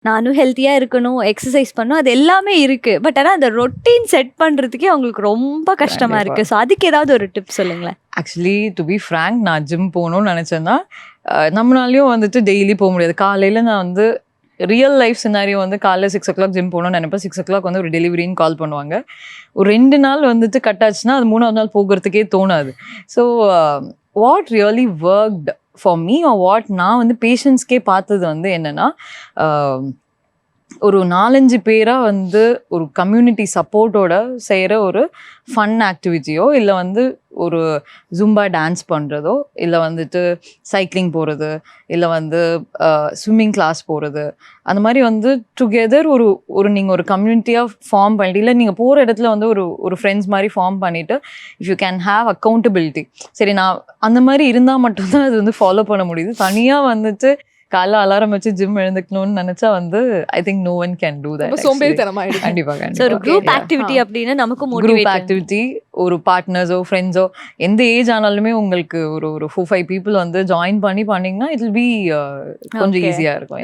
நானும் ஹெல்த்தியா இருக்கணும், எக்ஸர்சைஸ் பண்ணணும், அது எல்லாமே இருக்கு. பட் ஆனா அந்த ரொட்டீன் செட் பண்றதுக்கே அவங்களுக்கு ரொம்ப கஷ்டமா இருக்கு. ஸோ அதுக்கு ஏதாவது ஒரு டிப் சொல்லுங்களேன். ஆக்சுவலி டு பி ஃப்ரேங்க், நான் ஜிம் போகணும்னு நினச்சேன்னா நம்மளாலையும் வந்துட்டு டெய்லி போக முடியாது. காலையில் நான் வந்து ரியல் லைஃப் சினாரியோ வந்து காலைல 6 o'clock ஜிம் போகணும்னு நினைப்பேன். 6 o'clock வந்து ஒரு டெலிவரின்னு கால் பண்ணுவாங்க. ஒரு 2 நாள் வந்துட்டு கட் ஆச்சுன்னா அது 3ஆவது நாள் போகிறதுக்கே தோணாது. So what really worked for me are what நான் வந்து பேஷண்ட்ஸ்க்கே பார்த்தது வந்து என்னென்னா, ஒரு 4-5 பேராக வந்து ஒரு கம்யூனிட்டி சப்போர்ட்டோட செய்கிற ஒரு ஃபன் ஆக்டிவிட்டியோ, இல்லை வந்து ஒரு ஜும்பா டான்ஸ் பண்ணுறதோ, இல்லை வந்துட்டு சைக்கிளிங் போகிறது, இல்லை வந்து ஸ்விம்மிங் கிளாஸ் போகிறது, அந்த மாதிரி வந்து டுகெதர் ஒரு நீங்கள் ஒரு கம்யூனிட்டியாக ஃபார்ம் பண்ணிட்டு, இல்லை நீங்கள் போகிற இடத்துல வந்து ஒரு ஃப்ரெண்ட்ஸ் மாதிரி ஃபார்ம் பண்ணிவிட்டு, if you can have accountability. சரி, நான் அந்த மாதிரி இருந்தால் மட்டும்தான் அது வந்து ஃபாலோ பண்ண முடியுது. தனியாக வந்துட்டு காலைல அலாரம் வச்சு ஜிம் எழுந்துக்கணும்னு நினைச்சா வந்து I think no one can do that. கண்டிப்பாக ஒரு குரூப் ஆக்டிவிட்டி அப்படின்னு நமக்கு குரூப் ஆக்டிவிட்டி, ஒரு பார்ட்னர்ஸோ ஃப்ரெண்ட்ஸோ எந்த ஏஜ் ஆனாலுமே உங்களுக்கு ஒரு 4-5 people வந்து ஜாயின் பண்ணிங்கன்னா இட் வில் பி கொஞ்சம் ஈஸியாக இருக்கும்.